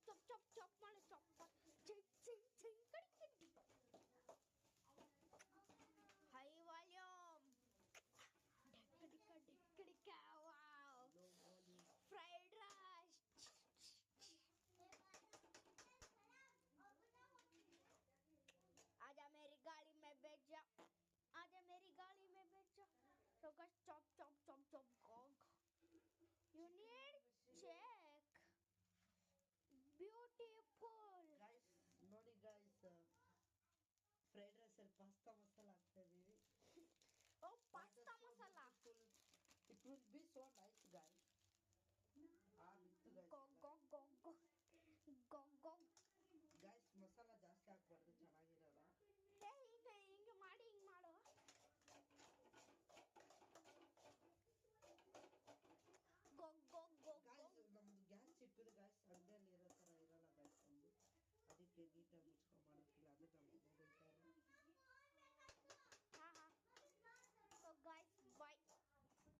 chop chop chop ಮಾಡಿ chop ching ching ching ಕಡಿ ಕಡಿ high volume kadi wow fried rice आजा मेरी गाड़ी में बैठ जा आजा मेरी गाड़ी में बैठ जा so guys chop chop chop chop gong you need check beautiful guys ನೋಡಿ guys fried rice ಅಲ್ಲಿ pasta masala ಹಾಕ್ತಾ ಇದೀವಿ oh pasta masala it will be so nice guys gong gong gong gong gong gong guys masala ಜಾಸ್ತಿ ಹಾಕಬಾರ್ದು ಚೆನ್ನಾಗಿರಲ್ಲ hey